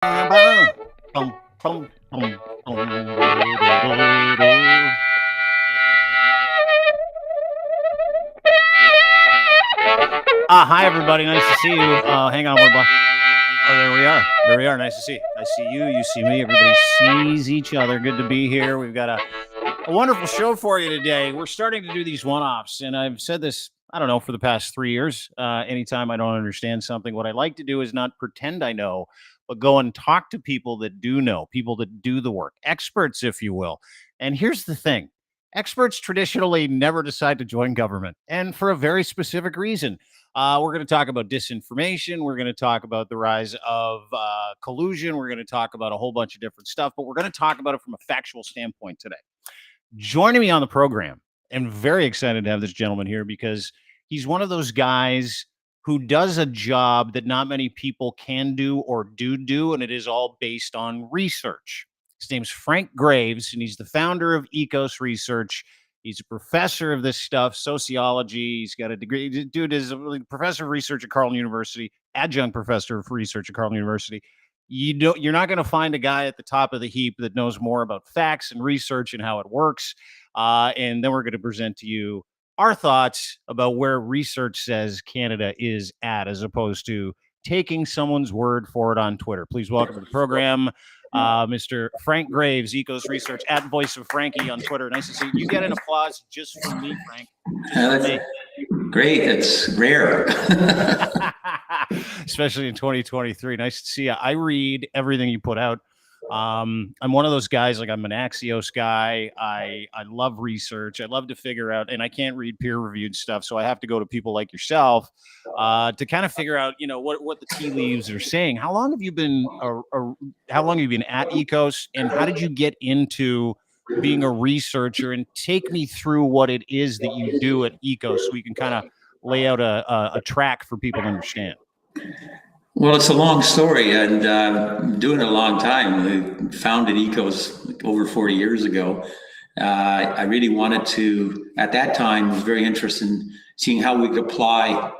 Hi everybody, nice to see you. Hang on, we're there we are. There we are. Nice to see you. I see you. You see me. Everybody sees each other. Good to be here. We've got a wonderful show for you today. We're starting to do these one-offs, and I've said this, I don't know, for the past 3 years. Anytime I don't understand something, what I like to do is not pretend I know, but go and talk to people that do know, people that do the work, experts, if you will. And here's the thing. Experts traditionally never decide to join government, and for a very specific reason. We're going to talk about disinformation. We're going to talk about the rise of collusion. We're going to talk about a whole bunch of different stuff, but we're going to talk about it from a factual standpoint today. Joining me on the program, I'm very excited to have this gentleman here because he's one of those guys who does a job that not many people can do or do, and it is all based on research. His name's Frank Graves, and he's the founder of Ekos Research. He's a professor of this stuff, sociology. He's got a degree. Dude is a professor of research at Carleton University, adjunct professor of research at Carleton University. You're not going to find a guy at the top of the heap that knows more about facts and research and how it works. And then we're going to present to you our thoughts about where research says Canada is at, as opposed to taking someone's word for it on Twitter. Please welcome to the program, Mr. Frank Graves, Ekos Research, at Voice of Frankie on Twitter. Nice to see you. You get an applause just for me, Frank. Just for me. Great. That's rare. Especially in 2023. Nice to see you. I read everything you put out. I'm one of those guys, like I'm an Axios guy. I love research. I love to figure out, and I can't read peer-reviewed stuff, so I have to go to people like yourself to kind of figure out, what the tea leaves are saying. How long have you been at Ekos, and how did you get into being a researcher? And take me through what it is that you do at Ekos, so we can kind of lay out a track for people to understand. Well, it's a long story, and I'm doing it a long time. I founded Ekos over 40 years ago. I really wanted to, at that time, was very interested in seeing how we could apply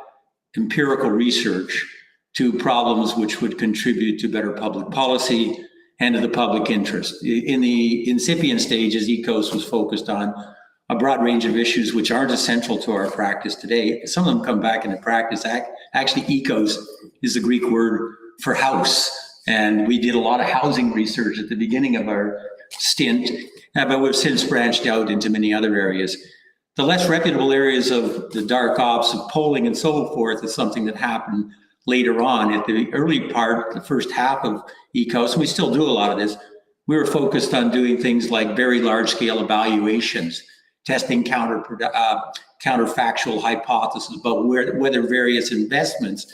empirical research to problems which would contribute to better public policy and to the public interest. In the incipient stages, Ekos was focused on a broad range of issues which aren't essential to our practice today. Some of them come back into practice. Actually, Ekos is the Greek word for house. And we did a lot of housing research at the beginning of our stint, but we've since branched out into many other areas. The less reputable areas of the dark ops of polling and so forth is something that happened later on. At the early part, the first half of Ekos, and we still do a lot of this, we were focused on doing things like very large-scale evaluations, testing counterfactual hypotheses about whether various investments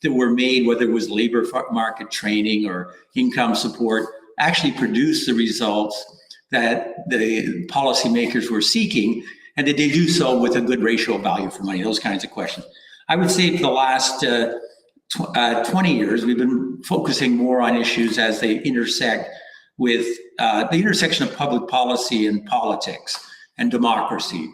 that were made, whether it was labor market training or income support, actually produced the results that the policymakers were seeking, and did they do so with a good ratio of value for money, those kinds of questions. I would say for the last 20 years, we've been focusing more on issues as they intersect with the intersection of public policy and politics and democracy.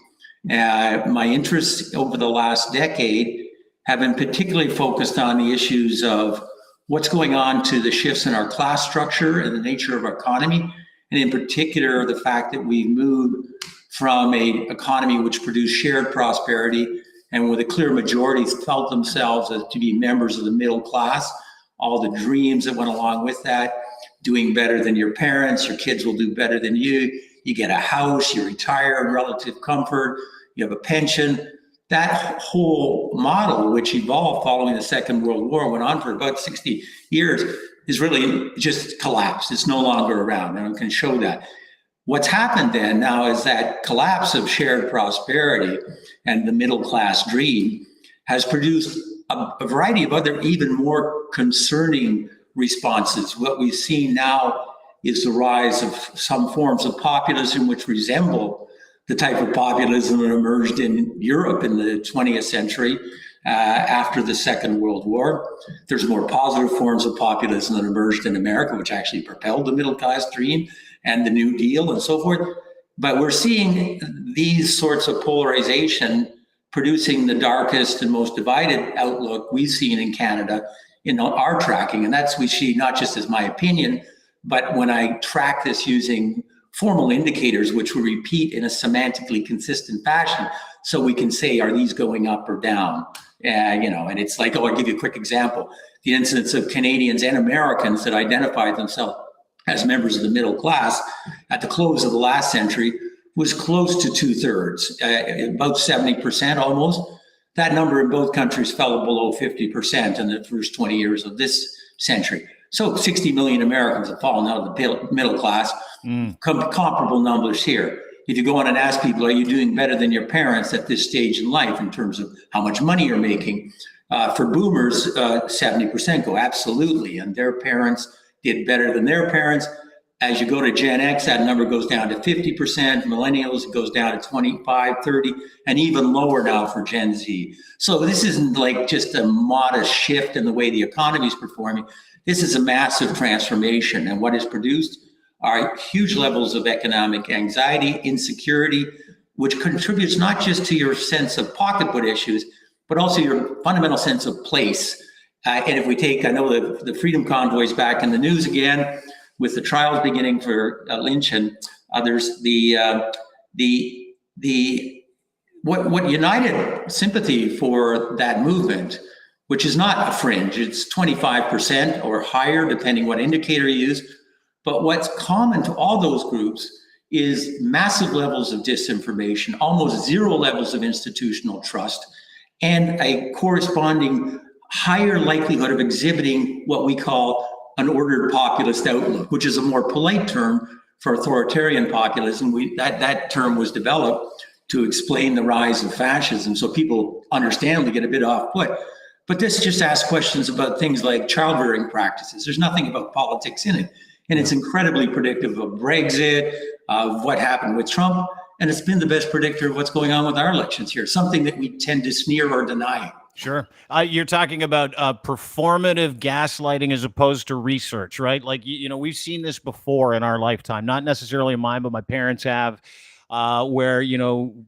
My interests over the last decade have been particularly focused on the issues of what's going on to the shifts in our class structure and the nature of our economy, and in particular, the fact that we moved from an economy which produced shared prosperity and with a clear majority felt themselves as to be members of the middle class, all the dreams that went along with that, doing better than your parents, your kids will do better than you get a house, you retire in relative comfort, you have a pension. That whole model, which evolved following the Second World War, went on for about 60 years, is really just collapsed. It's no longer around, and I can show that. What's happened then now is that collapse of shared prosperity and the middle class dream has produced a variety of other even more concerning responses. What we've seen now is the rise of some forms of populism which resemble the type of populism that emerged in Europe in the 20th century after the Second World War. There's more positive forms of populism that emerged in America, which actually propelled the middle class dream and the New Deal and so forth. But we're seeing these sorts of polarization producing the darkest and most divided outlook we've seen in Canada in our tracking. And that's we see not just as my opinion, but when I track this using formal indicators, which we repeat in a semantically consistent fashion, so we can say, are these going up or down? And it's like, I'll give you a quick example. The incidence of Canadians and Americans that identified themselves as members of the middle class at the close of the last century was close to 2/3, about 70% almost. That number in both countries fell below 50% in the first 20 years of this century. So 60 million Americans have fallen out of the middle class. Comparable numbers here. If you go on and ask people, are you doing better than your parents at this stage in life in terms of how much money you're making? For boomers, 70% go absolutely, and their parents did better than their parents. As you go to Gen X, that number goes down to 50%. Millennials, it goes down to 25, 30, and even lower now for Gen Z. So this isn't like just a modest shift in the way the economy is performing. This is a massive transformation, and what is produced are huge levels of economic anxiety, insecurity, which contributes not just to your sense of pocketbook issues, but also your fundamental sense of place. And if we take, I know the Freedom Convoy is back in the news again, with the trials beginning for Lynch and others. What united sympathy for that movement, which is not a fringe, it's 25% or higher, depending what indicator you use. But what's common to all those groups is massive levels of disinformation, almost zero levels of institutional trust, and a corresponding higher likelihood of exhibiting what we call an ordered populist outlook, which is a more polite term for authoritarian populism. That term was developed to explain the rise of fascism, so people understandably get a bit off put. But this just asks questions about things like child rearing practices. There's nothing about politics in it. And it's incredibly predictive of Brexit, of what happened with Trump. And it's been the best predictor of what's going on with our elections here, something that we tend to sneer or deny. Sure. You're talking about performative gaslighting as opposed to research, right? Like, we've seen this before in our lifetime, not necessarily mine, but my parents have, where,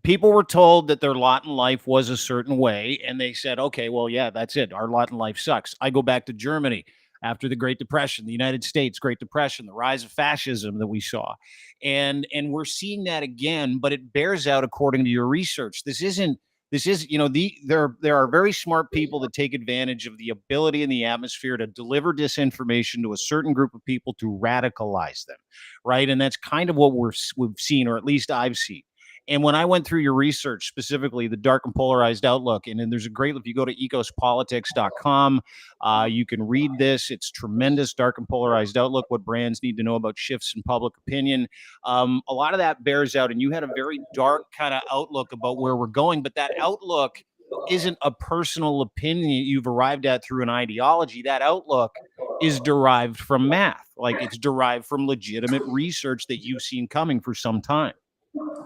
people were told that their lot in life was a certain way. And they said, okay, well, yeah, that's it. Our lot in life sucks. I go back to Germany after the Great Depression, the United States, Great Depression, the rise of fascism that we saw. And we're seeing that again, but it bears out according to your research. There are very smart people that take advantage of the ability in the atmosphere to deliver disinformation to a certain group of people to radicalize them, right? And that's kind of what we've seen, or at least I've seen. And when I went through your research, specifically the dark and polarized outlook, and then there's a great, if you go to ekospolitics.com, you can read this. It's tremendous. Dark and polarized outlook, what brands need to know about shifts in public opinion. A lot of that bears out, and you had a very dark kind of outlook about where we're going, but that outlook isn't a personal opinion you've arrived at through an ideology. That outlook is derived from math. Like, it's derived from legitimate research that you've seen coming for some time.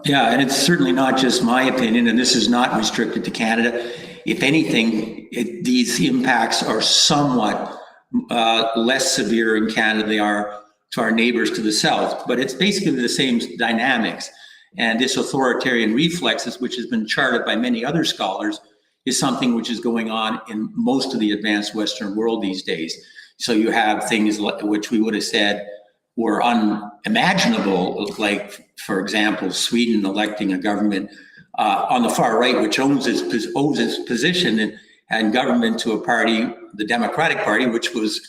Yeah, and it's certainly not just my opinion, and this is not restricted to Canada. If anything, these impacts are somewhat less severe in Canada than they are to our neighbors to the south, but it's basically the same dynamics. And this authoritarian reflexes, which has been charted by many other scholars, is something which is going on in most of the advanced Western world these days. So you have things which we would have said were unimaginable, like, for example, Sweden electing a government on the far right, which owes its position and government to a party, the Democratic Party, which was,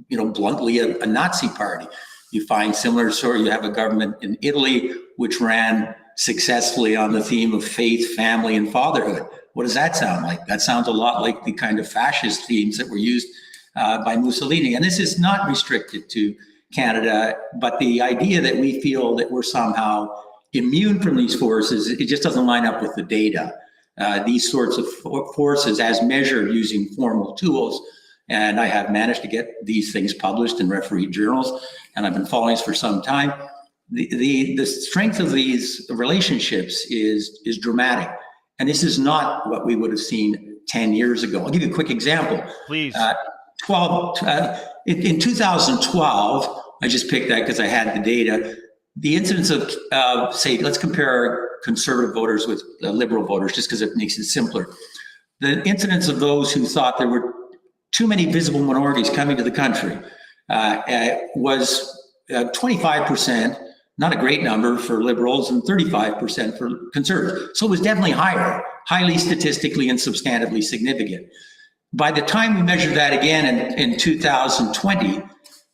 bluntly a Nazi party. You find similar story. You have a government in Italy which ran successfully on the theme of faith, family, and fatherhood. What does that sound like? That sounds a lot like the kind of fascist themes that were used by Mussolini. And this is not restricted to Canada, but the idea that we feel that we're somehow immune from these forces, it just doesn't line up with the data. These sorts of forces, as measured using formal tools, and I have managed to get these things published in refereed journals, and I've been following this for some time. The strength of these relationships is dramatic, and this is not what we would have seen 10 years ago. I'll give you a quick example. Please. In 2012, I just picked that because I had the data. The incidence of, say, let's compare conservative voters with liberal voters, just because it makes it simpler. The incidence of those who thought there were too many visible minorities coming to the country was 25%, not a great number for liberals, and 35% for conservatives. So it was definitely higher, highly statistically and substantively significant. By the time we measured that again in 2020,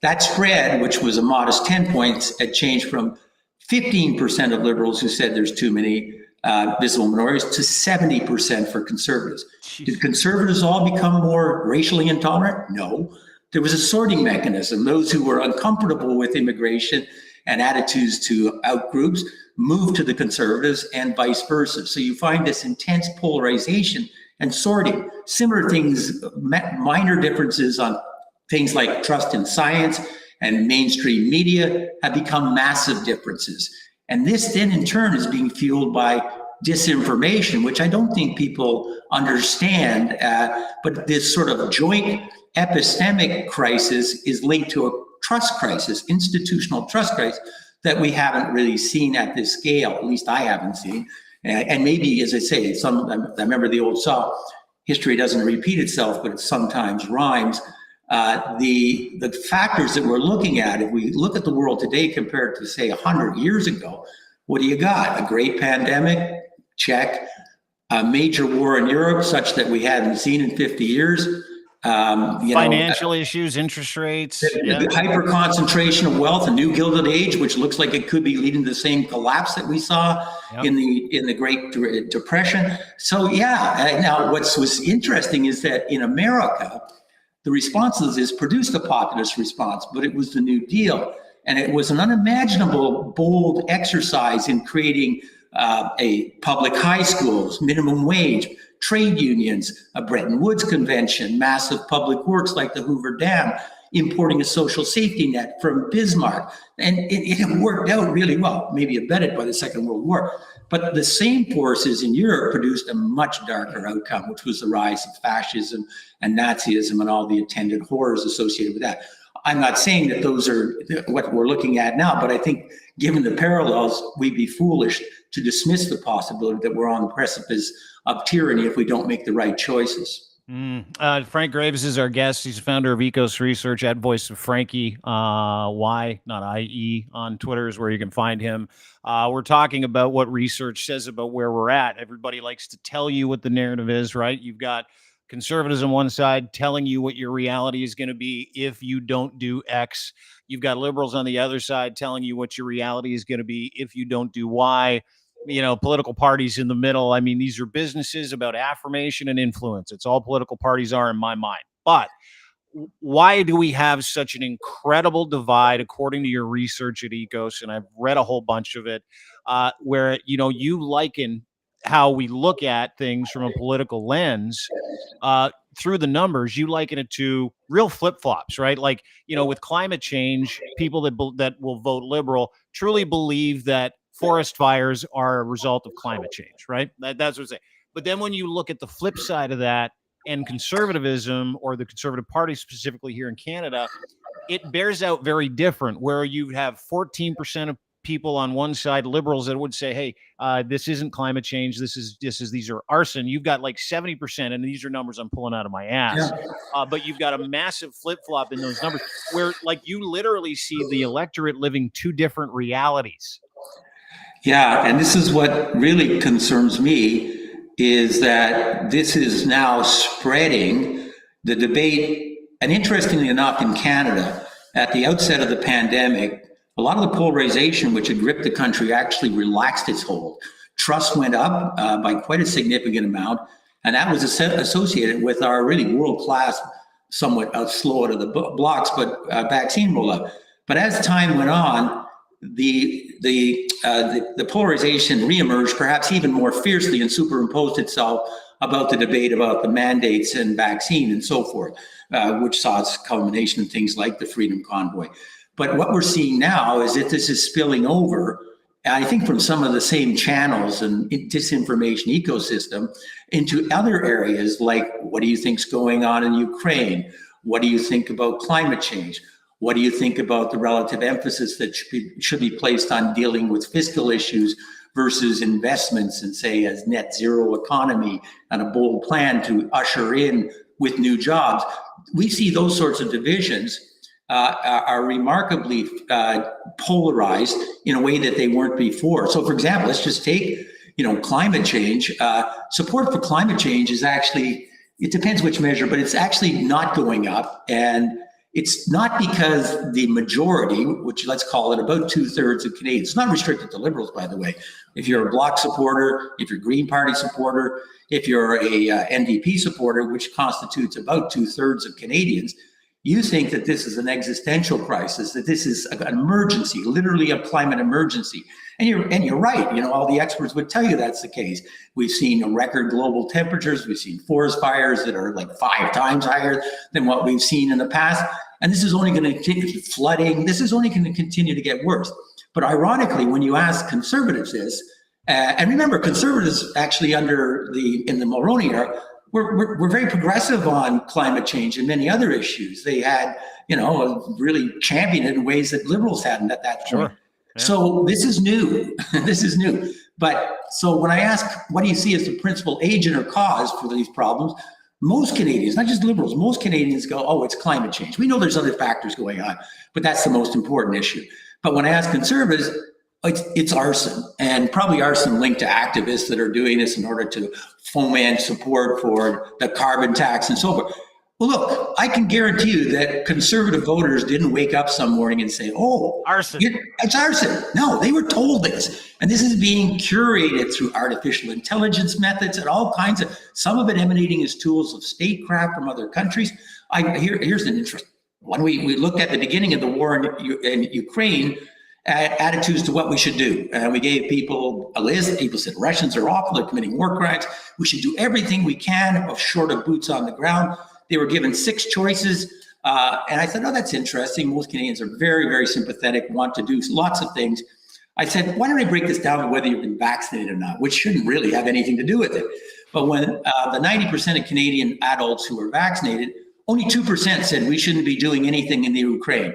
that spread, which was a modest 10 points, had changed from 15% of liberals who said there's too many visible minorities to 70% for conservatives. Jeez. Did conservatives all become more racially intolerant? No. There was a sorting mechanism. Those who were uncomfortable with immigration and attitudes to outgroups moved to the conservatives and vice versa. So you find this intense polarization and sorting. Similar things, minor differences on things like trust in science and mainstream media have become massive differences. And this then in turn is being fueled by disinformation, which I don't think people understand, but this sort of joint epistemic crisis is linked to a trust crisis, institutional trust crisis, that we haven't really seen at this scale, at least I haven't seen. And maybe, as I say, I remember the old saw, history doesn't repeat itself, but it sometimes rhymes. The factors that we're looking at, if we look at the world today compared to, say, 100 years ago, what do you got? A great pandemic, check. A major war in Europe, such that we hadn't seen in 50 years. Financial issues, interest rates. The hyper concentration of wealth, a new Gilded Age, which looks like it could be leading to the same collapse that we saw in the Great Depression. So now what was interesting is that in America, the response to this produced a populist response, but it was the New Deal. And it was an unimaginable, bold exercise in creating a public high schools, minimum wage, trade unions, a Bretton Woods convention, massive public works like the Hoover Dam, importing a social safety net from Bismarck. And it worked out really well, maybe abetted by the Second World War. But the same forces in Europe produced a much darker outcome, which was the rise of fascism and Nazism and all the attendant horrors associated with that. I'm not saying that those are what we're looking at now, but I think given the parallels, we'd be foolish to dismiss the possibility that we're on the precipice of tyranny if we don't make the right choices. Frank Graves is our guest. He's the founder of Ekos Research, at Voice of Frankie, Y, not I-E, on Twitter is where you can find him. We're talking about what research says about where we're at. Everybody likes to tell you what the narrative is, right? You've got conservatives on one side telling you what your reality is going to be if you don't do X. You've got liberals on the other side telling you what your reality is going to be if you don't do Y. Political parties in the middle. I mean, these are businesses about affirmation and influence. It's all political parties are in my mind. But why do we have such an incredible divide, according to your research at Ekos? And I've read a whole bunch of it, where, you liken how we look at things from a political lens through the numbers. You liken it to real flip-flops, right? Like, with climate change, people that will vote liberal truly believe that forest fires are a result of climate change, right? That's what I'm saying. But then when you look at the flip side of that and conservatism, or the Conservative Party specifically here in Canada, it bears out very different, where you have 14% of people on one side, liberals, that would say, hey, this isn't climate change. These are arson. You've got like 70%, and these are numbers I'm pulling out of my ass. Yeah. But you've got a massive flip-flop in those numbers, where like you literally see the electorate living two different realities. Yeah, and this is what really concerns me, is that this is now spreading the debate. And interestingly enough, in Canada, at the outset of the pandemic, a lot of the polarization which had gripped the country actually relaxed its hold. Trust went up by quite a significant amount, and that was associated with our really world-class, somewhat slow out of the blocks, but vaccine rollout. But as time went on, the polarization reemerged, perhaps even more fiercely, and superimposed itself about the debate about the mandates and vaccine and so forth, which saw its culmination in things like the Freedom Convoy. But what we're seeing now is that this is spilling over, I think, from some of the same channels and disinformation ecosystem into other areas, like, what do you think's going on in Ukraine? What do you think about climate change? What do you think about the relative emphasis that should be placed on dealing with fiscal issues versus investments, and say as net zero economy and a bold plan to usher in with new jobs? we see those sorts of divisions are remarkably polarized in a way that they weren't before. So, for example, let's just take, climate change. Support for climate change is actually, it depends which measure, but it's actually not going up. And it's not because the majority, which let's call it about 2/3 of Canadians, it's not restricted to Liberals, by the way. If you're a Bloc supporter, if you're a Green Party supporter, if you're a NDP supporter, which constitutes about 2/3 of Canadians, you think that this is an existential crisis, that this is an emergency, literally a climate emergency. And you're right, all the experts would tell you that's the case. We've seen record global temperatures, we've seen forest fires that are like 5 times higher than what we've seen in the past. And this is only going to continue, flooding, this is only going to continue to get worse. But ironically, when you ask conservatives this, and remember, conservatives actually in the Mulroney era, we're very progressive on climate change and many other issues. They had, really championed it in ways that Liberals hadn't at that point. Sure. Yeah. So this is new. This is new. But so when I ask, what do you see as the principal agent or cause for these problems? Most Canadians, not just Liberals, most Canadians go, oh, it's climate change. We know there's other factors going on, but that's the most important issue. But when I ask conservatives, it's arson, and probably arson linked to activists that are doing this in order to foment support for the carbon tax and so forth. Well, look, I can guarantee you that conservative voters didn't wake up some morning and say, oh, arson. It's arson. No, they were told this. And this is being curated through artificial intelligence methods and all kinds of, some of it emanating as tools of statecraft from other countries. Here's an interesting one. We looked at the beginning of the war in Ukraine, attitudes to what we should do. We gave people a list. People said Russians are awful, they're committing war crimes. We should do everything we can short of boots on the ground. They were given 6 choices. And I said, oh, that's interesting. Most Canadians are very, very sympathetic, want to do lots of things. I said, why don't I break this down to whether you've been vaccinated or not, which shouldn't really have anything to do with it. But when the 90% of Canadian adults who are vaccinated, only 2% said we shouldn't be doing anything in the Ukraine.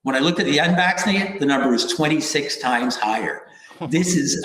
When I looked at the unvaccinated, the number was 26 times higher. This is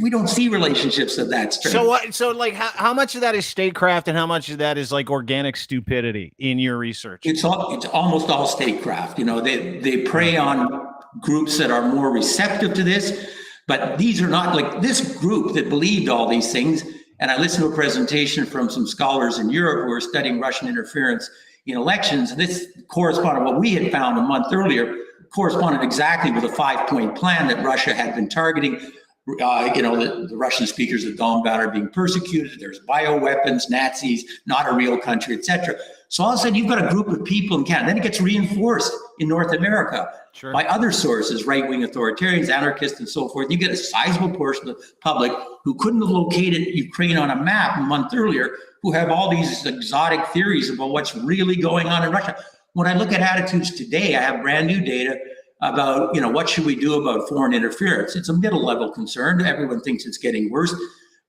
we don't see relationships of that strength. So what? So like, how much of that is statecraft, and how much of that is like organic stupidity in your research? It's almost all statecraft. They prey on groups that are more receptive to this, but these are not like this group that believed all these things. And I listened to a presentation from some scholars in Europe who are studying Russian interference in elections, and this corresponded what we had found a month earlier. Corresponded exactly with a 5-point plan that Russia had been targeting. The Russian speakers of Donbass are being persecuted. There's bioweapons, Nazis, not a real country, etc. So all of a sudden, you've got a group of people in Canada. Then it gets reinforced in North America by other sources, right-wing authoritarians, anarchists, and so forth. You get a sizable portion of the public who couldn't have located Ukraine on a map a month earlier, who have all these exotic theories about what's really going on in Russia. When I look at attitudes today, I have brand new data about, what should we do about foreign interference? It's a middle level concern. Everyone thinks it's getting worse.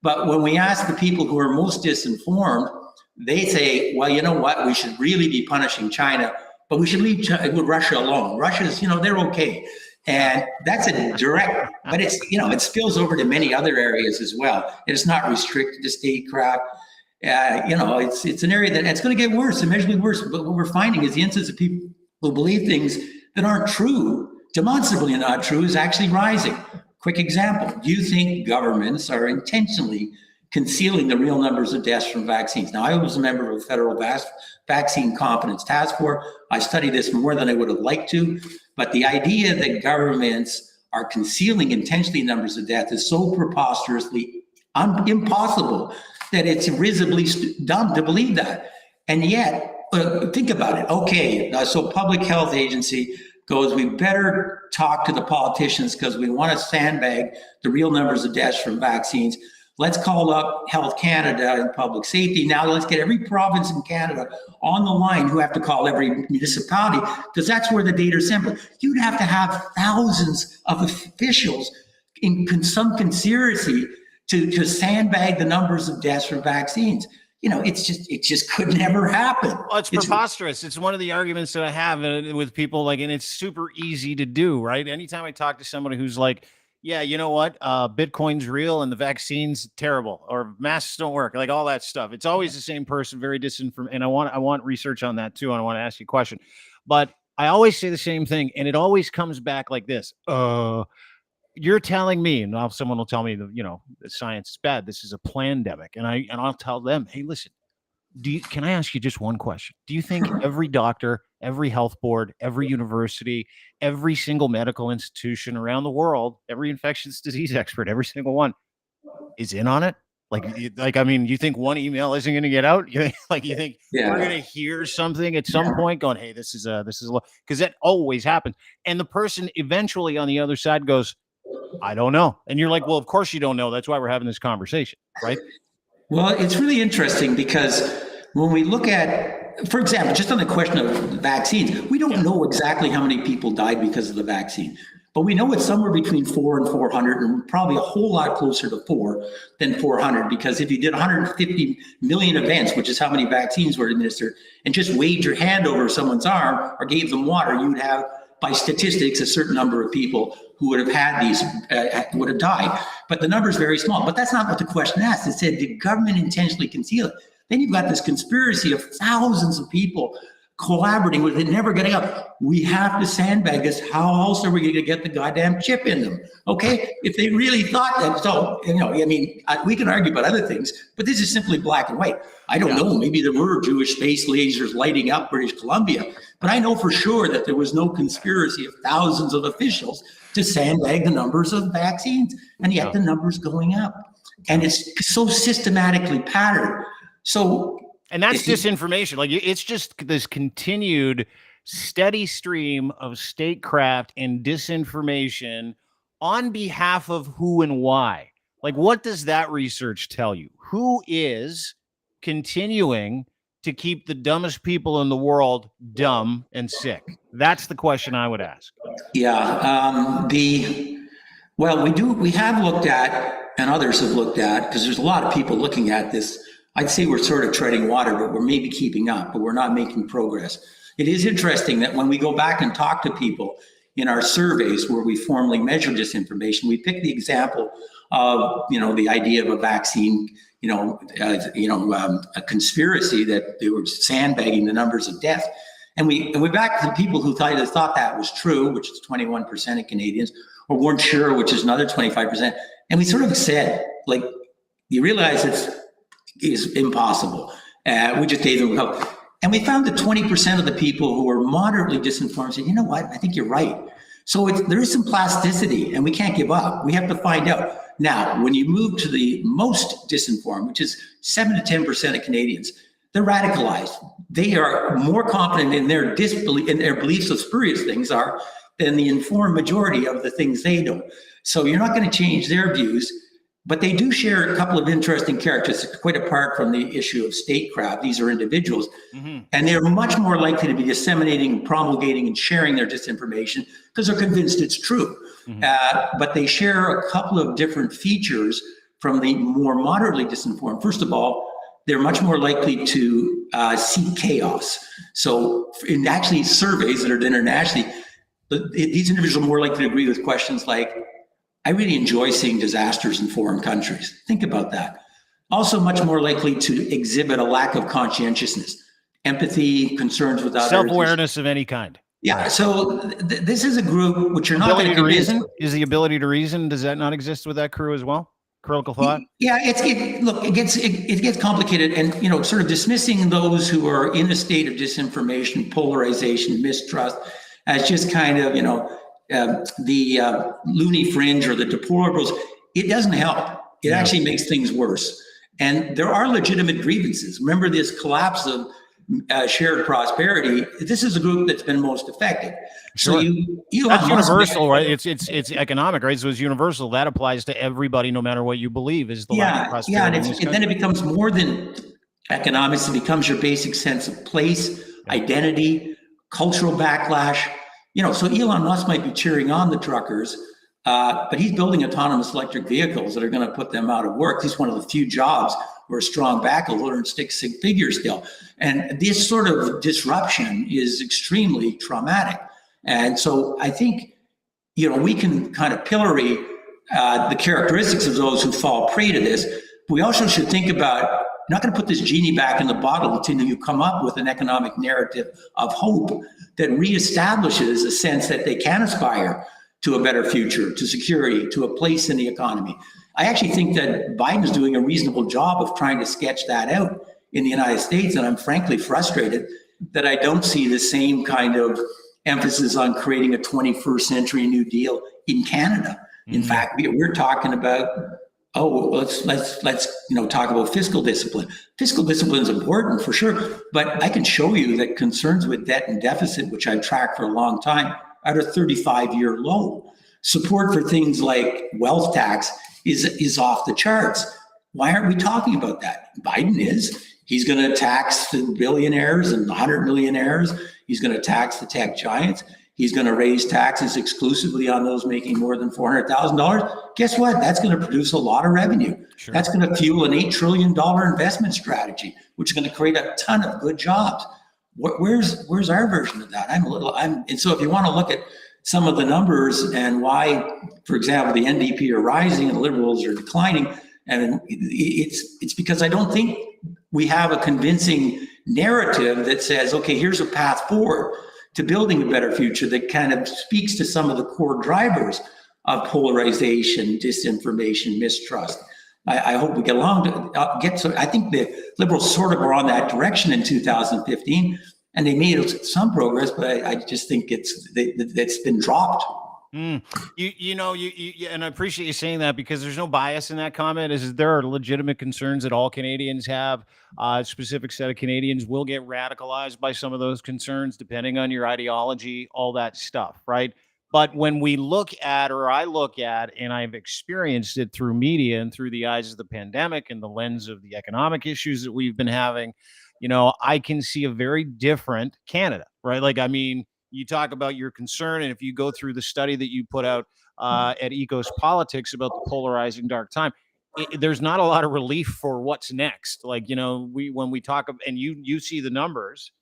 But when we ask the people who are most disinformed, they say, well, you know what? We should really be punishing China, but we should leave Russia alone. Russia's, they're okay. And that's a direct, but it's, it spills over to many other areas as well. It's not restricted to statecraft. It's an area that it's going to get worse, immeasurably worse. But what we're finding is the incidence of people who believe things that aren't true, demonstrably not true, is actually rising. Quick example. Do you think governments are intentionally concealing the real numbers of deaths from vaccines? Now, I was a member of a federal vaccine competence task force. I studied this more than I would have liked to. But the idea that governments are concealing intentionally numbers of death is so preposterously impossible that it's risibly dumb to believe that. And yet, think about it. Okay, so public health agency goes, we better talk to the politicians because we want to sandbag the real numbers of deaths from vaccines. Let's call up Health Canada and Public Safety. Now let's get every province in Canada on the line who have to call every municipality, because that's where the data is sampled. You'd have to have thousands of officials in some conspiracy to sandbag the numbers of deaths from vaccines. It just could never happen. Well, it's preposterous. It's one of the arguments that I have with people, and it's super easy to do, right? Anytime I talk to somebody who's like, Yeah, you know what? Bitcoin's real and the vaccine's terrible, or masks don't work, like all that stuff. It's always the same person, very disinformed. And I want research on that too. And I want to ask you a question, but I always say the same thing, and it always comes back like this. You're telling me, and now someone will tell me that, the science is bad. This is a pandemic, and I'll tell them, hey, listen. Can I ask you just one question? Do you think Sure. every doctor, every health board, every university, every single medical institution around the world, every infectious disease expert, every single one is in on it? I mean, you think one email isn't going to get out? You think we're going Yeah. to hear something at some point going, hey, this is because that always happens. And the person eventually on the other side goes, I don't know. And you're like, well, of course you don't know. That's why we're having this conversation, right? Well, it's really interesting because when we look at, for example, just on the question of vaccines, we don't know exactly how many people died because of the vaccine, but we know it's somewhere between 4 and 400, and probably a whole lot closer to 4 than 400, because if you did 150 million events, which is how many vaccines were administered, and just waved your hand over someone's arm or gave them water, you'd have, by statistics, a certain number of people who would have had these, would have died. But the number is very small. But that's not what the question asked. It said, did government intentionally conceal it? Then you've got this conspiracy of thousands of people collaborating with it, never getting up. We have to sandbag this. How else are we going to get the goddamn chip in them? Okay, if they really thought that, so, I mean, we can argue about other things, but this is simply black and white. I don't know, maybe there were Jewish space lasers lighting up British Columbia, but I know for sure that there was no conspiracy of thousands of officials to sandbag the numbers of vaccines, and yet the numbers going up. And it's so systematically patterned. And that's disinformation. Like, it's just this continued steady stream of statecraft and disinformation on behalf of who and why. Like, what does that research tell you? Who is continuing to keep the dumbest people in the world dumb and sick? That's the question I would ask. Yeah. We have looked at, and others have looked at, because there's a lot of people looking at this. I'd say we're sort of treading water, but we're maybe keeping up, but we're not making progress. It is interesting that when we go back and talk to people in our surveys where we formally measure disinformation, we pick the example of, the idea of a vaccine, a conspiracy that they were sandbagging the numbers of death. And we're back to the people who thought that was true, which is 21% of Canadians, or weren't sure, which is another 25%. And we sort of said, like, you realize is impossible. We just gave them help. And we found that 20% of the people who were moderately disinformed said, you know what, I think you're right. So there is some plasticity, and we can't give up. We have to find out. Now, when you move to the most disinformed, which is 7 to 10% of Canadians, they're radicalized. They are more confident in their disbelief, in their beliefs of spurious things are, than the informed majority of the things they do. So you're not going to change their views. But they do share a couple of interesting characteristics, quite apart from the issue of statecraft. These are individuals, and they're much more likely to be disseminating, promulgating, and sharing their disinformation because they're convinced it's true. But they share a couple of different features from the more moderately disinformed. First of all, they're much more likely to seek chaos. So in actually surveys that are done internationally, these individuals are more likely to agree with questions like, I really enjoy seeing disasters in foreign countries. Think about that. Also much more likely to exhibit a lack of conscientiousness, empathy, concerns with others. Self-awareness of any kind. Yeah, so this is a group which you're not going to convince. Is the ability to reason, does that not exist with that crew as well? Critical thought? Yeah, it gets complicated, and sort of dismissing those who are in a state of disinformation, polarization, mistrust, as just kind of, the loony fringe or the deplorables, it doesn't help. It actually makes things worse. And there are legitimate grievances. Remember this collapse of shared prosperity. This is a group that's been most affected. Sure. So that's universal, right? It's economic, right? So it's universal. That applies to everybody, no matter what you believe. Is the lack of prosperity? And then it becomes more than economics. It becomes your basic sense of place, identity, cultural backlash. So Elon Musk might be cheering on the truckers, but he's building autonomous electric vehicles that are going to put them out of work. He's one of the few jobs where a strong backer will earn six figures still. And this sort of disruption is extremely traumatic. And so I think, we can kind of pillory the characteristics of those who fall prey to this. We also should think about, you're not going to put this genie back in the bottle until you come up with an economic narrative of hope that reestablishes a sense that they can aspire to a better future, to security, to a place in the economy. I actually think that Biden's doing a reasonable job of trying to sketch that out in the United States, and I'm frankly frustrated that I don't see the same kind of emphasis on creating a 21st century New Deal in Canada. In fact, we're talking about, let's talk about fiscal discipline. Fiscal discipline is important for sure, but I can show you that concerns with debt and deficit, which I've tracked for a long time, are at a 35-year low. Support for things like wealth tax is off the charts. Why aren't we talking about that? Biden is. He's going to tax the billionaires and the 100 millionaires. He's going to tax the tech giants. He's going to raise taxes exclusively on those making more than $400,000. Guess what? That's going to produce a lot of revenue. Sure. That's going to fuel an $8 trillion investment strategy, which is going to create a ton of good jobs. Where's our version of that? And so if you want to look at some of the numbers and why, for example, the NDP are rising and the Liberals are declining, and it's because I don't think we have a convincing narrative that says, okay, here's a path forward to building a better future that kind of speaks to some of the core drivers of polarization, disinformation, mistrust. I hope we get along to I think the Liberals sort of were on that direction in 2015, and they made some progress, but I just think it's been dropped. And I appreciate you saying that, because there's no bias in that comment. There are legitimate concerns that all Canadians have. A specific set of Canadians will get radicalized by some of those concerns, depending on your ideology, all that stuff, right? But when we look at, or I look at, and I've experienced it through media and through the eyes of the pandemic and the lens of the economic issues that we've been having, I can see a very different Canada, right? Like, I mean, you talk about your concern, and if you go through the study that you put out at Ekos Politics about the polarizing dark time, there's not a lot of relief for what's next. Like, when we talk, and you see the numbers,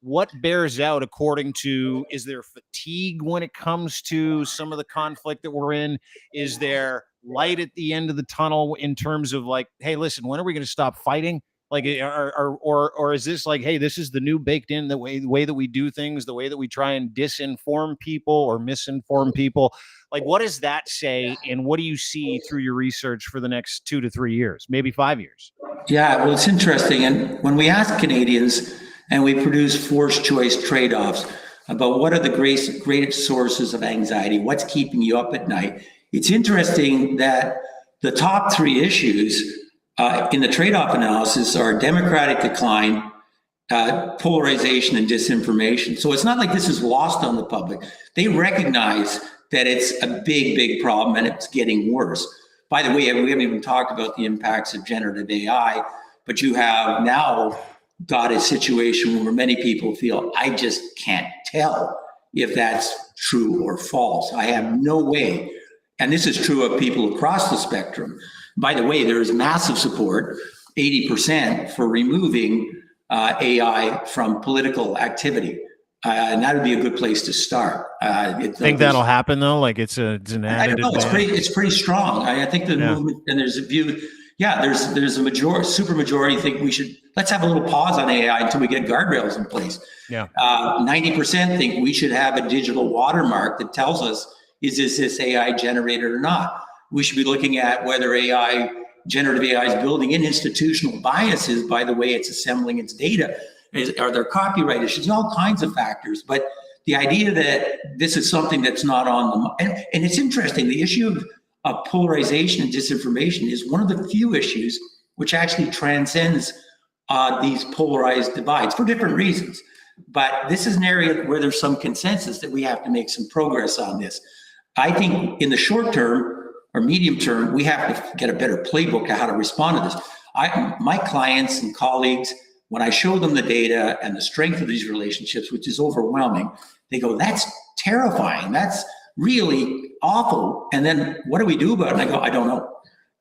what bears out according to, is there fatigue when it comes to some of the conflict that we're in? Is there light at the end of the tunnel in terms of like, hey, listen, when are we going to stop fighting? Like, or is this like, hey, this is the new baked in the way that we do things, the way that we try and disinform people or misinform people? Like, what does that say, and what do you see through your research for the next 2 to 3 years, maybe 5 years? Yeah, well, it's interesting. And when we ask Canadians, and we produce forced choice trade-offs about what are the greatest sources of anxiety, what's keeping you up at night, it's interesting that the top 3 issues in the trade-off analysis are democratic decline, polarization, and disinformation. So it's not like this is lost on the public. They recognize that it's a big, big problem, and it's getting worse. By the way, we haven't even talked about the impacts of generative AI, but you have now got a situation where many people feel, I just can't tell if that's true or false. I have no way. And this is true of people across the spectrum. By the way, there is massive support, 80%, for removing AI from political activity. And that would be a good place to start. Think that'll happen though? Like it's an added advantage? It's pretty strong. I think the movement, and there's a view, there's a majority, super majority think let's have a little pause on AI until we get guardrails in place. 90% think we should have a digital watermark that tells us, is this AI generated or not? We should be looking at whether generative AI is building in institutional biases by the way it's assembling its data. Are there copyright issues? All kinds of factors. But the idea that this is something that's not on the, and it's interesting, the issue of polarization and disinformation is one of the few issues which actually transcends these polarized divides for different reasons. But this is an area where there's some consensus that we have to make some progress on this. I think in the short term or medium term, we have to get a better playbook of how to respond to this. My clients and colleagues, when I show them the data and the strength of these relationships, which is overwhelming, they go, that's terrifying. That's really awful. And then what do we do about it? And I go, I don't know.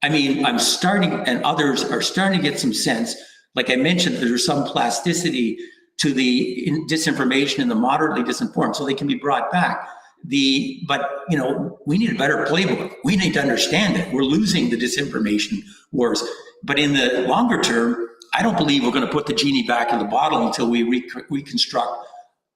I mean, I'm starting, and others are starting to get some sense. Like I mentioned, there's some plasticity to the disinformation and the moderately disinformed, so they can be brought back. But we need a better playbook. We need to understand it. We're losing the disinformation wars. But in the longer term, I don't believe we're going to put the genie back in the bottle until we reconstruct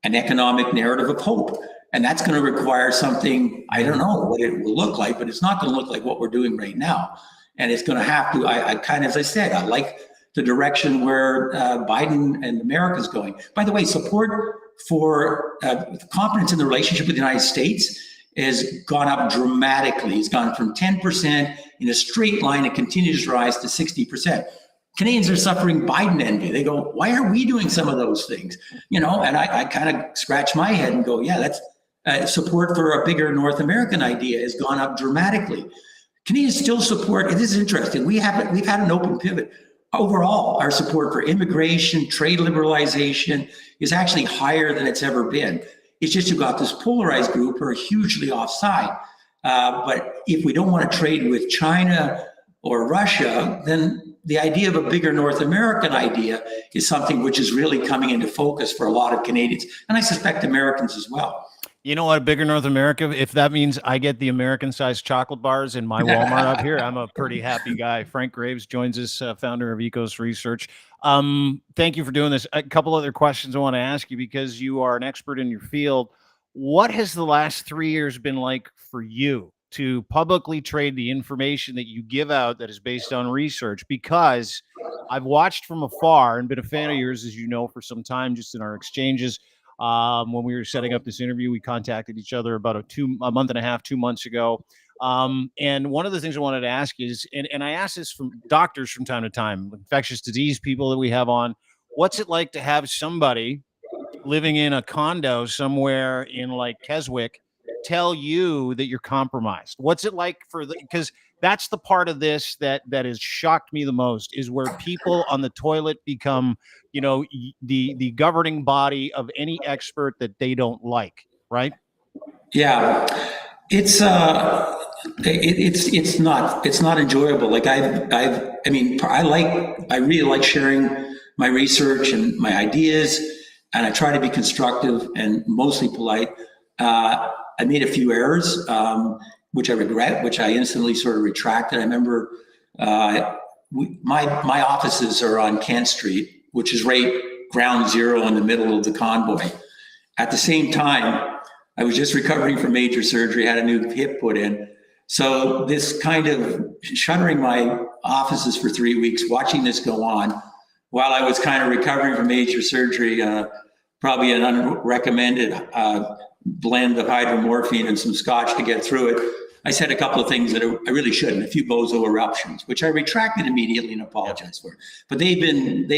an economic narrative of hope. And that's going to require something, I don't know what it will look like, but it's not going to look like what we're doing right now. And it's going to have to, as I said, I like the direction where Biden and America is going. By the way, support for confidence in the relationship with the United States has gone up dramatically. It's gone from 10% in a straight line and continues to rise to 60%. Canadians are suffering Biden envy. They go, why are we doing some of those things? And I kind of scratch my head and go, yeah, that's support for a bigger North American idea has gone up dramatically. Canadians still support, and this is interesting, we've had an open pivot. Overall, our support for immigration, trade liberalization is actually higher than it's ever been. It's just you've got this polarized group who are hugely offside. But if we don't want to trade with China or Russia, then the idea of a bigger North American idea is something which is really coming into focus for a lot of Canadians, and I suspect Americans as well. You know what, bigger North America, if that means I get the American-sized chocolate bars in my Walmart up here, I'm a pretty happy guy. Frank Graves joins us, founder of Ekos Research. Thank you for doing this. A couple other questions I want to ask you because you are an expert in your field. What has the last 3 years been like for you to publicly trade the information that you give out that is based on research? Because I've watched from afar and been a fan of yours, as you know, for some time, just in our exchanges. When we were setting up this interview, we contacted each other about a month and a half, 2 months ago. And one of the things I wanted to ask is, and I ask this from doctors from time to time, infectious disease people that we have on, what's it like to have somebody living in a condo somewhere in like Keswick tell you that you're compromised? What's it like because that's the part of this that has shocked me the most, is where people on the toilet become, the governing body of any expert that they don't like, right? Yeah, it's not enjoyable. Like I really like sharing my research and my ideas, and I try to be constructive and mostly polite. I made a few errors, which I regret, which I instantly sort of retracted. I remember my offices are on Kent Street, which is right ground zero in the middle of the convoy. At the same time, I was just recovering from major surgery, had a new hip put in. So this kind of shuttering my offices for 3 weeks, watching this go on while I was kind of recovering from major surgery, probably an unrecommended blend of hydromorphine and some scotch to get through it. I said a couple of things that I really shouldn't, a few bozo eruptions, which I retracted immediately and apologized for. But they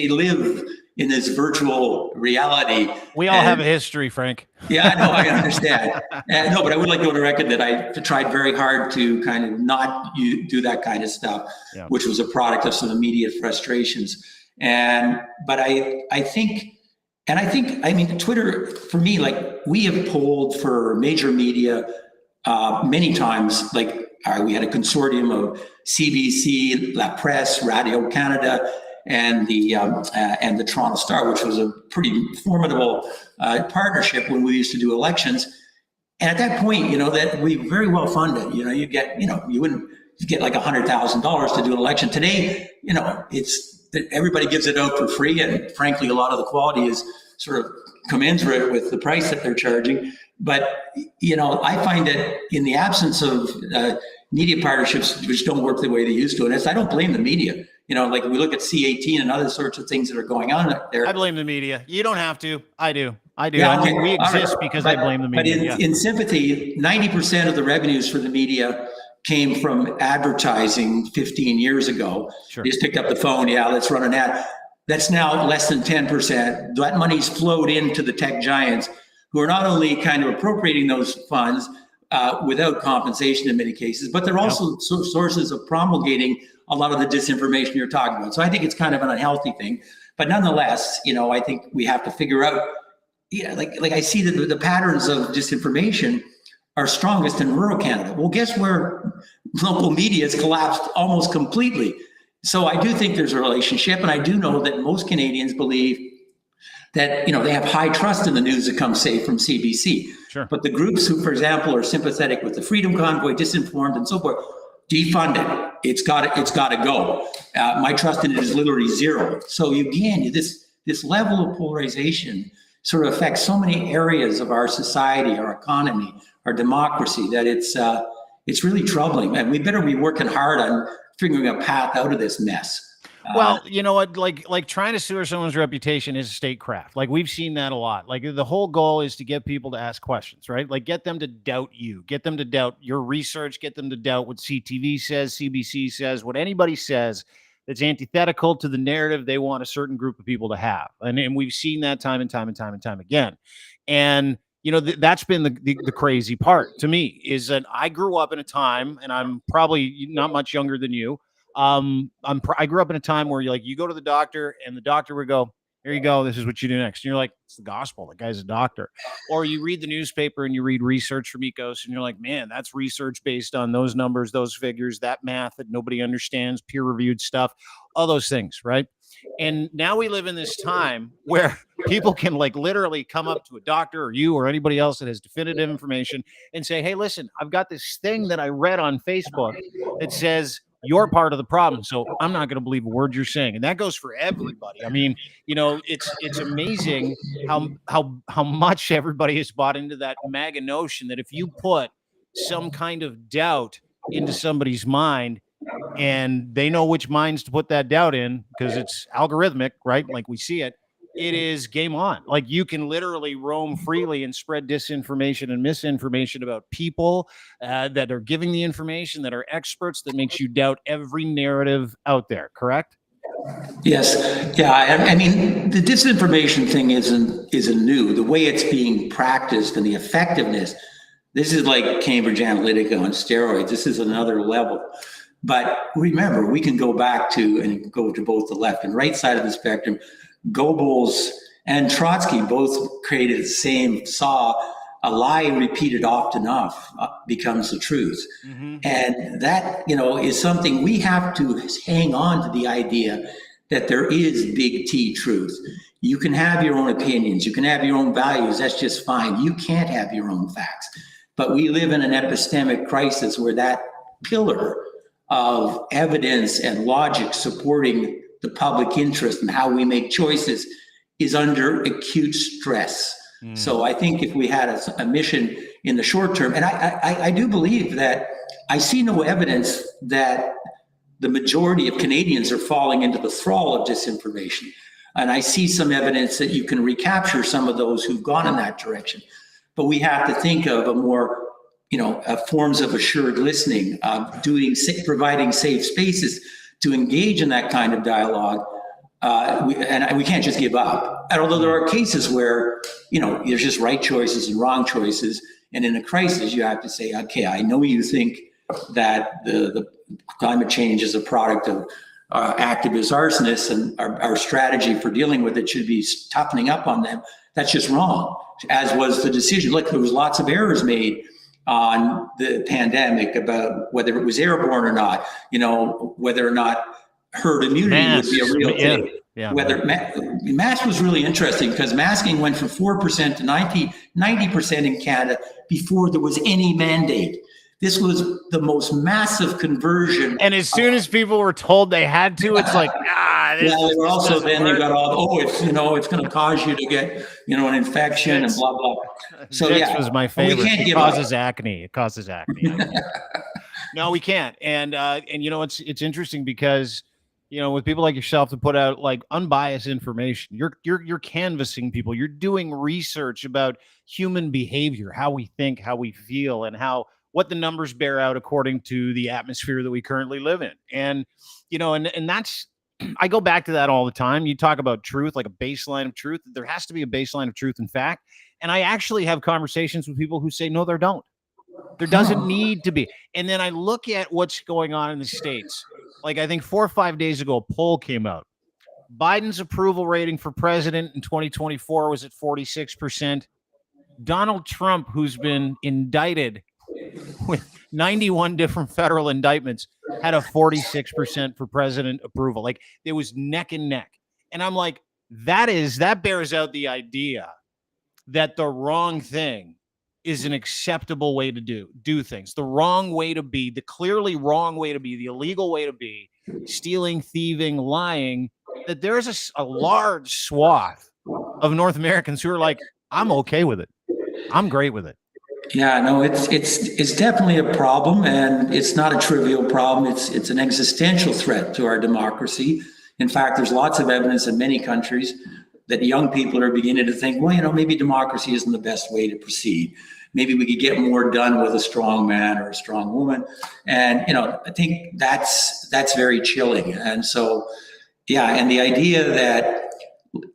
live in this virtual reality. We all have a history, Frank. Yeah, no, I understand. No, but I would like to go to record that I tried very hard to kind of not do that kind of stuff, which was a product of some immediate frustrations. But I think, Twitter, for me, like, we have polled for major media many times. Like, we had a consortium of CBC, La Presse, Radio Canada, and the Toronto Star, which was a pretty formidable partnership when we used to do elections. And at that point, that we very well funded. You get like $100,000 to do an election. Today, it's everybody gives it out for free, and frankly, a lot of the quality is sort of commensurate with the price that they're charging. But I find that in the absence of media partnerships, which don't work the way they used to, and I don't blame the media. Like we look at C18 and other sorts of things that are going on there. I blame the media. You don't have to. I do. Yeah, okay. We exist because I blame the media. But in sympathy, 90% of the revenues for the media came from advertising 15 years ago. Sure. You just picked up the phone. Yeah, let's run an ad. That's now less than 10%. That money's flowed into the tech giants, who are not only kind of appropriating those funds without compensation in many cases, but they're also sources of promulgating a lot of the disinformation you're talking about. So I think it's kind of an unhealthy thing. But nonetheless, I think we have to figure out, like I see that the patterns of disinformation are strongest in rural Canada. Well, guess where local media has collapsed almost completely. So I do think there's a relationship, and I do know that most Canadians believe that, they have high trust in the news that comes, say, from CBC. Sure. But the groups who, for example, are sympathetic with the Freedom Convoy, disinformed, and so forth, defund it. It's got to go. My trust in it is literally zero. So again, this level of polarization sort of affects so many areas of our society, our economy, our democracy, that it's really troubling. And we better be working hard on figuring a path out of this mess. Well, you know what, like trying to sewer someone's reputation is statecraft. Like we've seen that a lot. Like the whole goal is to get people to ask questions, right? Like get them to doubt you, get them to doubt your research, get them to doubt what CTV says, CBC says, what anybody says that's antithetical to the narrative they want a certain group of people to have. And we've seen that time and time and time and time again. And that's been the crazy part to me, is that I grew up in a time, and I'm probably not much younger than you. I grew up in a time where you go to the doctor and the doctor would go, "Here you go. This is what you do next." And you're like, "It's the gospel. The guy's a doctor." Or you read the newspaper and you read research from Ekos and you're like, "Man, that's research based on those numbers, those figures, that math that nobody understands, peer reviewed stuff, all those things." Right. And now we live in this time where people can literally come up to a doctor or you or anybody else that has definitive information and say, "Hey, listen, I've got this thing that I read on Facebook that says you're part of the problem, so I'm not going to believe a word you're saying." And that goes for everybody. I mean, it's amazing how much everybody has bought into that MAGA notion that if you put some kind of doubt into somebody's mind, and they know which minds to put that doubt in because it's algorithmic, right? Like we see it, it is game on. Like you can literally roam freely and spread disinformation and misinformation about people that are giving the information, that are experts, that makes you doubt every narrative out there. Correct? Yes. Yeah. I mean, the disinformation thing isn't new. The way it's being practiced and the effectiveness, this is like Cambridge Analytica on steroids. This is another level. But remember, we can go back to and go to both the left and right side of the spectrum. Goebbels and Trotsky both created the same saw: a lie repeated often enough becomes the truth. Mm-hmm. And that, is something we have to hang on to, the idea that there is big T truth. You can have your own opinions. You can have your own values. That's just fine. You can't have your own facts. But we live in an epistemic crisis where that pillar of evidence and logic supporting the public interest and how we make choices is under acute stress. Mm. So I think if we had a mission in the short term, and I do believe that I see no evidence that the majority of Canadians are falling into the thrall of disinformation. And I see some evidence that you can recapture some of those who've gone in that direction. But we have to think of a more forms of assured listening, providing safe spaces to engage in that kind of dialogue. We can't just give up. And although there are cases where, there's just right choices and wrong choices. And in a crisis, you have to say, okay, I know you think that the climate change is a product of activist arsonists, and our strategy for dealing with it should be toughening up on them. That's just wrong, as was the decision. Look, there was lots of errors made on the pandemic about whether it was airborne or not, whether or not herd immunity would be a real thing. Yeah. Whether mask was really interesting because masking went from 4% to 90% in Canada before there was any mandate. This was the most massive conversion. And as soon as people were told they had to, it's like, they were also, then they got all, it's going to cause you to get, an infection and blah, blah. So This was my favorite. It causes acne. It causes acne. No, we can't. And it's interesting because, with people like yourself to put out unbiased information, you're canvassing people, you're doing research about human behavior, how we think, how we feel, and what the numbers bear out according to the atmosphere that we currently live in. And, and that's, I go back to that all the time. You talk about truth, like a baseline of truth. There has to be a baseline of truth and fact. And I actually have conversations with people who say, no, there don't. There doesn't need to be. And then I look at what's going on in the States. Like I think 4 or 5 days ago, a poll came out. Biden's approval rating for president in 2024 was at 46%. Donald Trump, who's been indicted with 91 different federal indictments, had a 46% for president approval. Like it was neck and neck. And I'm like, that bears out the idea that the wrong thing is an acceptable way to do things. The wrong way to be, the clearly wrong way to be, the illegal way to be, stealing, thieving, lying, that there's a large swath of North Americans who are like, I'm okay with it. I'm great with it. Yeah, no, it's definitely a problem, and it's not a trivial problem. It's an existential threat to our democracy. In fact, there's lots of evidence in many countries that young people are beginning to think, well, maybe democracy isn't the best way to proceed. Maybe we could get more done with a strong man or a strong woman. And, I think that's very chilling. And so, yeah, and the idea that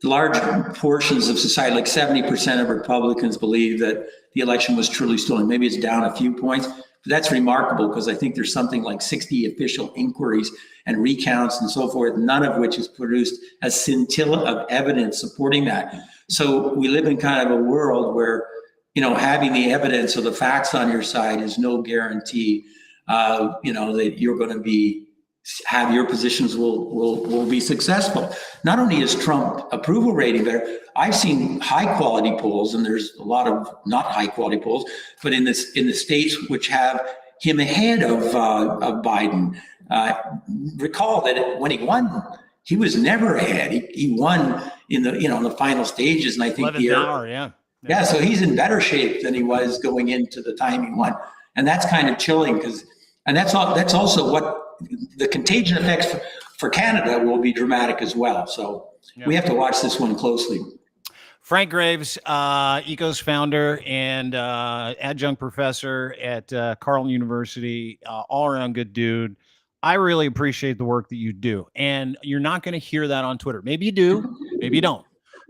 large portions of society, like 70% of Republicans, believe that the election was truly stolen. Maybe it's down a few points, but that's remarkable because I think there's something like 60 official inquiries and recounts and so forth, none of which has produced a scintilla of evidence supporting that. So we live in kind of a world where, having the evidence or the facts on your side is no guarantee, that you're going to have your positions will be successful. Not only is Trump approval rating better, I've seen high quality polls, and there's a lot of not high quality polls, but in the states which have him ahead of Biden. Recall that when he won, he was never ahead. He won in the final stages, and I think yeah. So he's in better shape than he was going into the time he won, and that's kind of chilling and that's also what the contagion effects for Canada will be dramatic as well. So we have to watch this one closely. Frank Graves, Ekos founder and adjunct professor at Carleton University, all around good dude. I really appreciate the work that you do. And you're not going to hear that on Twitter. Maybe you do, maybe you don't.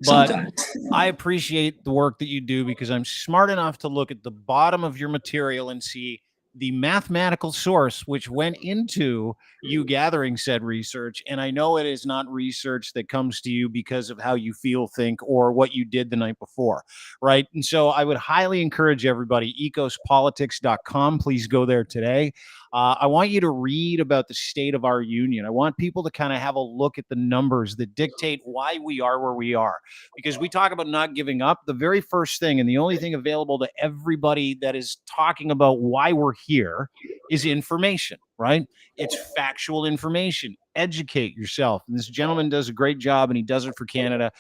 But sometimes. I appreciate the work that you do because I'm smart enough to look at the bottom of your material and see the mathematical source which went into you gathering said research. And I know it is not research that comes to you because of how you feel, think, or what you did the night before, right? And so I would highly encourage everybody, ecospolitics.com. Please go there today. I want you to read about the state of our union. I want people to kind of have a look at the numbers that dictate why we are where we are. Because we talk about not giving up. The very first thing and the only thing available to everybody that is talking about why we're here is information, right? It's factual information. Educate yourself. And this gentleman does a great job, and he does it for Canada.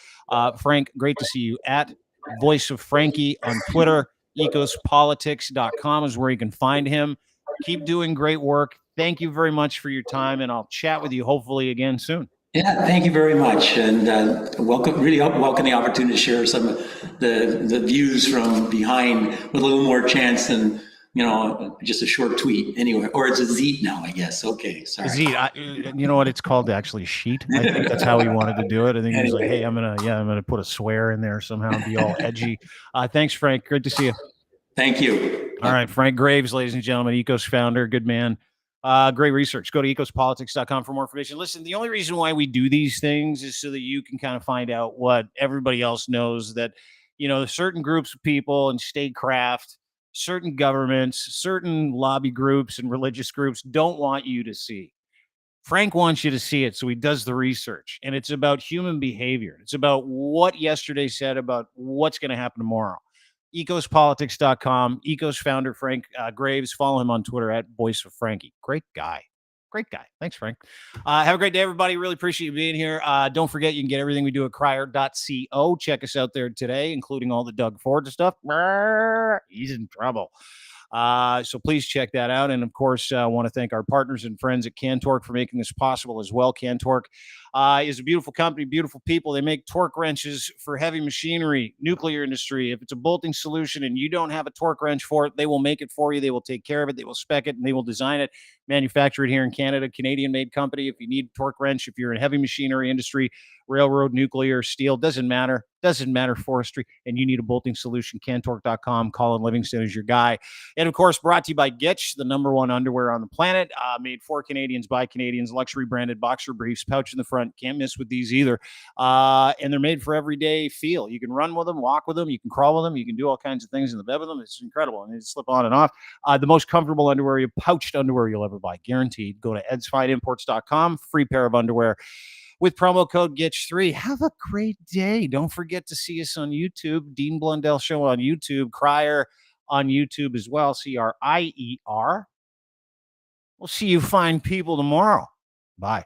Frank, great to see you. At Voice of Frankie on Twitter. Ecospolitics.com is where you can find him. Keep doing great work. Thank you very much for your time, and I'll chat with you hopefully again soon. Yeah, thank you very much, and welcome the opportunity to share some of the views from behind with a little more chance than just a short tweet anyway, or it's a zeet now, I guess. Okay, sorry. Zeet, you know what it's called? Actually, sheet. I think that's how he wanted to do it. I think he was like, "Hey, I'm gonna put a swear in there somehow and be all edgy." Thanks, Frank. Great to see you. Thank you. All right, Frank Graves, ladies and gentlemen, Ekos founder, good man. Great research. Go to ecospolitics.com for more information. Listen, the only reason why we do these things is so that you can kind of find out what everybody else knows, that, certain groups of people in statecraft, certain governments, certain lobby groups and religious groups don't want you to see. Frank wants you to see it, so he does the research. And it's about human behavior. It's about what yesterday said about what's going to happen tomorrow. Ecospolitics.com. Ekos founder Frank Graves. Follow him on Twitter at Voice of Frankie. Great guy. Great guy. Thanks, Frank. Have a great day, everybody. Really appreciate you being here. Don't forget, you can get everything we do at crier.co. Check us out there today, including all the Doug Ford stuff. He's in trouble. So please check that out. And of course, I want to thank our partners and friends at Cantork for making this possible as well. Cantork is a beautiful company, beautiful people. They make torque wrenches for heavy machinery, nuclear industry. If it's a bolting solution and you don't have a torque wrench for it, they will make it for you. They will take care of it. They will spec it and they will design it, manufacture it here in Canada, Canadian-made company. If you need a torque wrench, if you're in heavy machinery industry, railroad, nuclear, steel, doesn't matter, forestry, and you need a bolting solution, Cantork.com. Colin Livingston is your guy. And of course, brought to you by Gitch, the #1 underwear on the planet, made for Canadians by Canadians, luxury branded boxer briefs, pouch in the front. Can't miss with these either. And they're made for everyday feel. You can run with them, walk with them, you can crawl with them, you can do all kinds of things in the bed with them. It's incredible. And they slip on and off. The most comfortable underwear, pouched underwear you'll ever buy, guaranteed. Go to edsfineimports.com, free pair of underwear. with promo code GETCH3. Have a great day. Don't forget to see us on YouTube, Dean Blundell Show on YouTube, Crier on YouTube as well, CRIER. We'll see you fine people tomorrow. Bye.